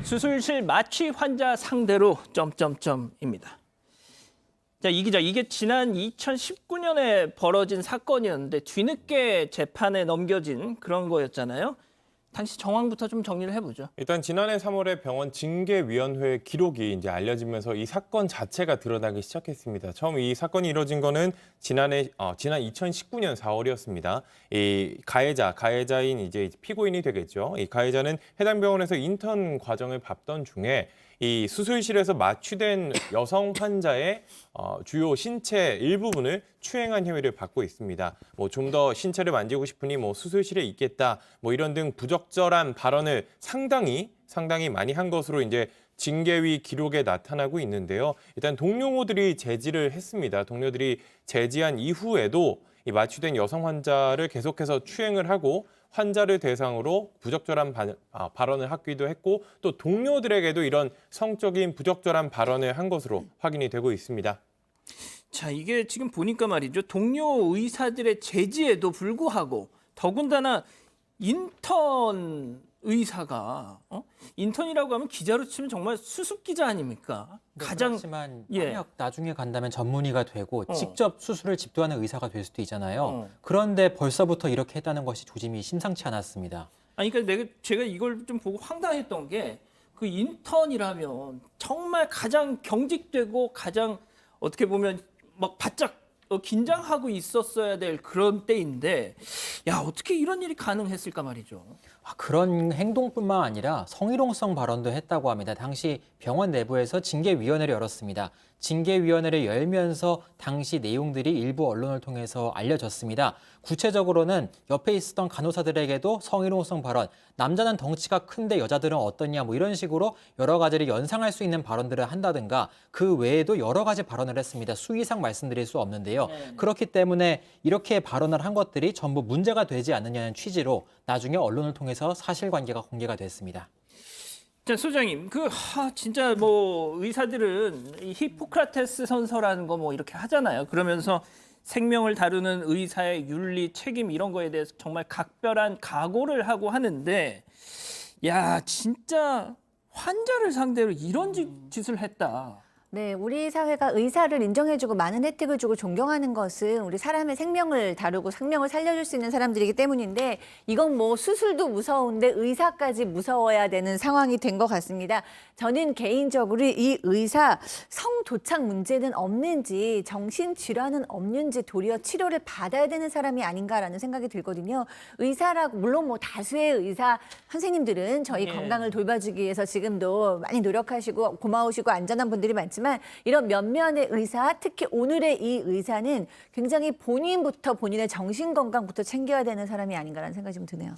수술실 마취 환자 상대로 점점점입니다. 자, 이 기자, 이게 지난 2019년에 벌어진 사건이었는데 뒤늦게 재판에 넘겨진 그런 거였잖아요. 당시 정황부터 좀 정리를 해보죠. 일단 지난해 3월에 병원 징계위원회 기록이 이제 알려지면서 이 사건 자체가 드러나기 시작했습니다. 처음 이 사건이 이뤄진 거는 지난 2019년 4월이었습니다. 이 가해자인 이제 피고인이 되겠죠. 이 가해자는 해당 병원에서 인턴 과정을 밟던 중에 이 수술실에서 마취된 여성 환자의 주요 신체 일부분을 추행한 혐의를 받고 있습니다. 뭐 좀 더 신체를 만지고 싶으니 뭐 수술실에 있겠다, 뭐 이런 등 부적절한 발언을 상당히 많이 한 것으로 이제 징계위 기록에 나타나고 있는데요. 일단 동료들이 제지를 했습니다. 동료들이 제지한 이후에도 이 마취된 여성 환자를 계속해서 추행을 하고 환자를 대상으로 부적절한 발언을 하기도 했고 또 동료들에게도 이런 성적인 부적절한 발언을 한 것으로 확인이 되고 있습니다. 자, 이게 지금 보니까 말이죠. 동료 의사들의 제지에도 불구하고 더군다나 인턴 의사가 인턴이라고 하면 기자로 치면 정말 수습 기자 아닙니까? 네, 가장 그렇지만 예. 만약 나중에 간다면 전문의가 되고 어. 직접 수술을 집도하는 의사가 될 수도 있잖아요. 그런데 벌써부터 이렇게 했다는 것이 조짐이 심상치 않았습니다. 아니 그러니까 제가 이걸 좀 보고 황당했던 게 그 인턴이라면 정말 가장 경직되고 가장 어떻게 보면 막 바짝 긴장하고 있었어야 될 그런 때인데 야 어떻게 이런 일이 가능했을까 말이죠. 그런 행동뿐만 아니라 성희롱성 발언도 했다고 합니다. 당시 병원 내부에서 징계위원회를 열었습니다. 징계위원회를 열면서 당시 내용들이 일부 언론을 통해서 알려졌습니다. 구체적으로는 옆에 있었던 간호사들에게도 성희롱성 발언, 남자는 덩치가 큰데 여자들은 어떠냐 뭐 이런 식으로 여러 가지를 연상할 수 있는 발언들을 한다든가 그 외에도 여러 가지 발언을 했습니다. 수 이상 말씀드릴 수 없는데요. 그렇기 때문에 이렇게 발언을 한 것들이 전부 문제가 되지 않느냐는 취지로 나중에 언론을 통해서 사실관계가 공개가 됐습니다. 자, 소장님, 진짜 뭐 의사들은 이 히포크라테스 선서라는 거 뭐 이렇게 하잖아요. 그러면서 생명을 다루는 의사의 윤리, 책임 이런 거에 대해서 정말 각별한 각오를 하고 하는데, 야, 진짜 환자를 상대로 이런 짓을 했다. 네, 우리 사회가 의사를 인정해주고 많은 혜택을 주고 존경하는 것은 우리 사람의 생명을 다루고 생명을 살려줄 수 있는 사람들이기 때문인데 이건 뭐 수술도 무서운데 의사까지 무서워야 되는 상황이 된 것 같습니다. 저는 개인적으로 이 의사 성도착 문제는 없는지 정신질환은 없는지 도리어 치료를 받아야 되는 사람이 아닌가라는 생각이 들거든요. 의사라고 물론 뭐 다수의 의사 선생님들은 저희 예. 건강을 돌봐주기 위해서 지금도 많이 노력하시고 고마우시고 안전한 분들이 많지만 이런 몇몇의 의사, 특히 오늘의 이 의사는 굉장히 본인부터 본인의 정신 건강부터 챙겨야 되는 사람이 아닌가라는 생각이 좀 드네요.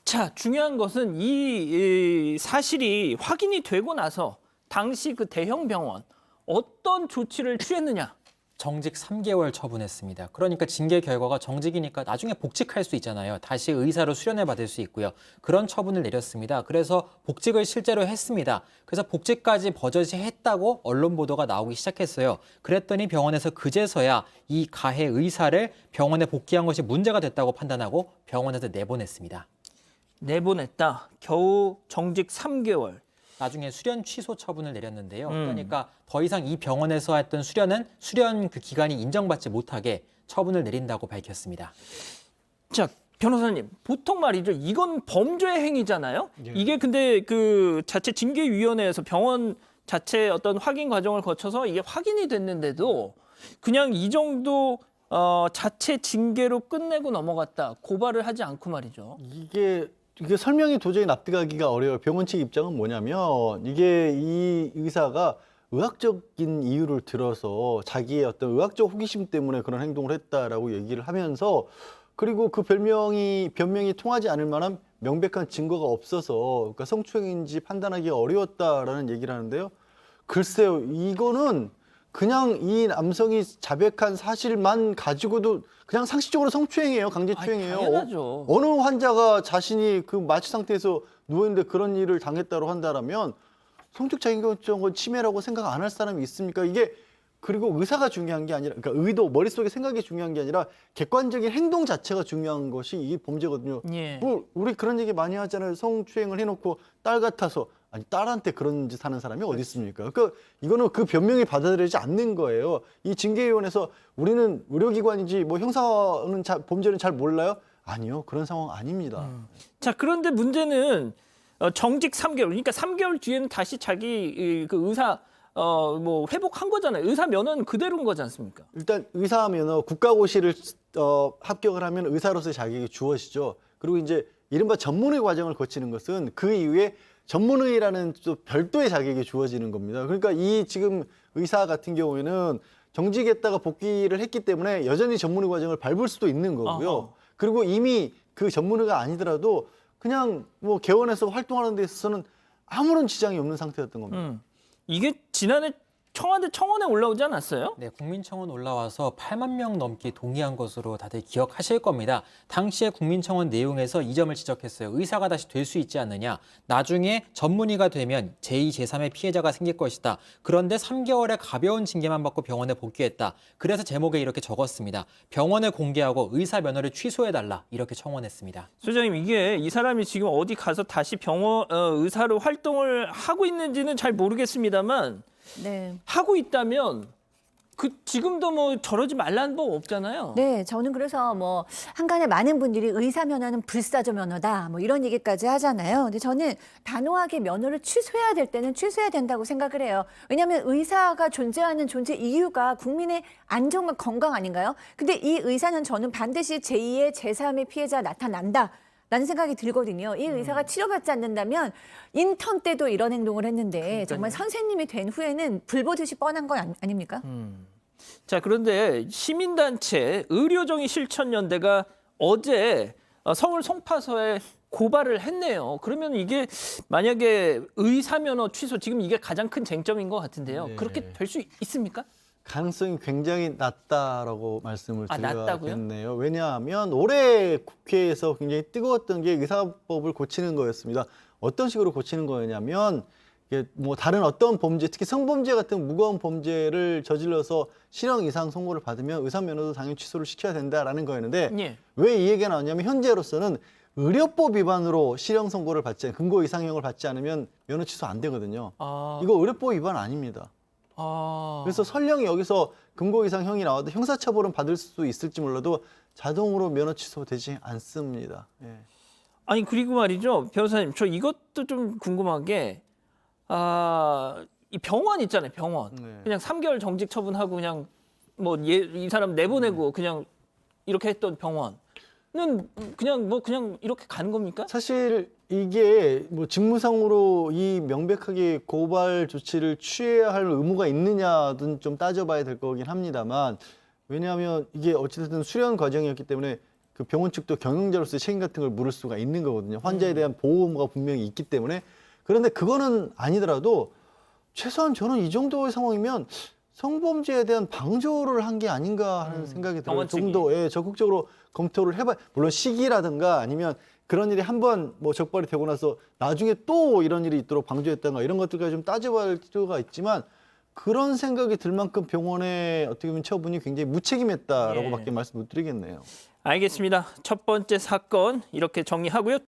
자, 중요한 것은 이 사실이 확인이 되고 나서 당시 그 대형 병원 어떤 조치를 취했느냐. 정직 3개월 처분했습니다. 그러니까 징계 결과가 정직이니까 나중에 복직할 수 있잖아요. 다시 의사로 수련을 받을 수 있고요. 그런 처분을 내렸습니다. 그래서 복직을 실제로 했습니다. 그래서 복직까지 버젓이 했다고 언론 보도가 나오기 시작했어요. 그랬더니 병원에서 그제서야 이 가해 의사를 병원에 복귀한 것이 문제가 됐다고 판단하고 병원에서 내보냈습니다. 내보냈다. 겨우 정직 3개월. 나중에 수련 취소 처분을 내렸는데요. 그러니까 더 이상 이 병원에서 했던 수련 그 기간이 인정받지 못하게 처분을 내린다고 밝혔습니다. 자, 변호사님, 보통 말이죠. 이건 범죄 행위잖아요. 이게 근데 그 자체 징계위원회에서 병원 자체 어떤 확인 과정을 거쳐서 이게 확인이 됐는데도 그냥 이 정도 자체 징계로 끝내고 넘어갔다. 고발을 하지 않고 말이죠. 이게 설명이 도저히 납득하기가 어려워요. 병원 측 입장은 뭐냐면 이게 이 의사가 의학적인 이유를 들어서 자기의 어떤 의학적 호기심 때문에 그런 행동을 했다라고 얘기를 하면서 그리고 그 변명이 통하지 않을 만한 명백한 증거가 없어서 그러니까 성추행인지 판단하기가 어려웠다라는 얘기를 하는데요. 글쎄요, 이거는 그냥 이 남성이 자백한 사실만 가지고도 그냥 상식적으로 성추행이에요. 강제추행이에요. 당연하죠. 어느 환자가 자신이 그 마취 상태에서 누워있는데 그런 일을 당했다고 한다면 성적 자기결정권 침해라고 생각 안 할 사람이 있습니까? 이게 그리고 의사가 중요한 게 아니라 그러니까 의도, 머릿속에 생각이 중요한 게 아니라 객관적인 행동 자체가 중요한 것이 이 범죄거든요. 예. 우리 그런 얘기 많이 하잖아요. 성추행을 해놓고 딸 같아서 아니 딸한테 그런 짓 하는 사람이 어디 있습니까? 그러니까 이거는 그 변명이 받아들여지지 않는 거예요. 이 징계위원회에서 우리는 의료기관이지 뭐 형사는 범죄는 잘 몰라요? 아니요, 그런 상황 아닙니다. 자, 그런데 문제는 정직 3개월, 그러니까 3개월 뒤에는 다시 자기 그 의사 뭐 회복한 거잖아요. 의사 면허는 그대로인 거지 않습니까? 일단 의사 면허 국가고시를 합격을 하면 의사로서의 자격이 주어지죠. 그리고 이제 이른바 전문의 과정을 거치는 것은 그 이후에 전문의라는 또 별도의 자격이 주어지는 겁니다. 그러니까 이 지금 의사 같은 경우에는 정직했다가 복귀를 했기 때문에 여전히 전문의 과정을 밟을 수도 있는 거고요. 어허. 그리고 이미 그 전문의가 아니더라도 그냥 뭐 개원해서 활동하는 데 있어서는 아무런 지장이 없는 상태였던 겁니다. 이게 지난해 청와대 청원에 올라오지 않았어요? 네, 국민청원 올라와서 8만 명 넘게 동의한 것으로 다들 기억하실 겁니다. 당시에 국민청원 내용에서 이 점을 지적했어요. 의사가 다시 될 수 있지 않느냐. 나중에 전문의가 되면 제2, 제3의 피해자가 생길 것이다. 그런데 3개월의 가벼운 징계만 받고 병원에 복귀했다. 그래서 제목에 이렇게 적었습니다. 병원을 공개하고 의사 면허를 취소해달라. 이렇게 청원했습니다. 소장님, 이게 이 사람이 지금 어디 가서 다시 병원 의사로 활동을 하고 있는지는 잘 모르겠습니다만 네. 하고 있다면 그 지금도 뭐 저러지 말라는 법 없잖아요. 네, 저는 그래서 뭐 한간에 많은 분들이 의사 면허는 불사조 면허다 뭐 이런 얘기까지 하잖아요. 근데 저는 단호하게 면허를 취소해야 될 때는 취소해야 된다고 생각을 해요. 왜냐하면 의사가 존재하는 존재 이유가 국민의 안전과 건강 아닌가요? 근데 이 의사는 저는 반드시 제2의 제3의 피해자 나타난다. 라는 생각이 들거든요. 이 의사가 치료받지 않는다면 인턴 때도 이런 행동을 했는데 정말 선생님이 된 후에는 불보듯이 뻔한 건 아닙니까? 자, 그런데 시민단체 의료정의 실천연대가 어제 서울 송파서에 고발을 했네요. 그러면 이게 만약에 의사면허 취소, 지금 이게 가장 큰 쟁점인 것 같은데요. 네. 그렇게 될 수 있습니까? 가능성이 굉장히 낮다라고 말씀을 낮다고요? 드려야겠네요. 왜냐하면 올해 국회에서 굉장히 뜨거웠던 게 의사법을 고치는 거였습니다. 어떤 식으로 고치는 거였냐면 이게 뭐 다른 어떤 범죄, 특히 성범죄 같은 무거운 범죄를 저질러서 실형 이상 선고를 받으면 의사 면허도 당연히 취소를 시켜야 된다라는 거였는데 예. 왜 이 얘기가 나왔냐면 현재로서는 의료법 위반으로 실형 선고를 받지 금고 이상형을 받지 않으면 면허 취소 안 되거든요. 아, 이거 의료법 위반 아닙니다. 그래서 설령 여기서 금고 이상 형이 나와도 형사처벌은 받을 수 있을지 몰라도 자동으로 면허 취소되지 않습니다. 예. 아니, 그리고 말이죠, 변호사님, 저 이것도 좀 궁금한 게, 이 병원 있잖아요, 병원. 네. 그냥 3개월 정직 처분하고 그냥 뭐 이 사람 내보내고 그냥 이렇게 했던 병원은 그냥 이렇게 가는 겁니까? 사실 이게 뭐 직무상으로 이 명백하게 고발 조치를 취해야 할 의무가 있느냐든 좀 따져봐야 될 거긴 합니다만, 왜냐하면 이게 어찌됐든 수련 과정이었기 때문에 그 병원 측도 경영자로서의 책임 같은 걸 물을 수가 있는 거거든요. 환자에 대한 보호가 분명히 있기 때문에. 그런데 그거는 아니더라도 최소한 저는 이 정도의 상황이면 성범죄에 대한 방조를 한 게 아닌가 하는 생각이 들어요. 병원 좀 더 적극적으로 검토를 해봐. 물론 시기라든가 아니면 그런 일이 한번 뭐 적발이 되고 나서 나중에 또 이런 일이 있도록 방조했다든가 이런 것들까지 좀 따져봐야 할 필요가 있지만, 그런 생각이 들 만큼 병원의 어떻게 보면 처분이 굉장히 무책임했다라고밖에 말씀 못 드리겠네요. 알겠습니다. 첫 번째 사건 이렇게 정리하고요.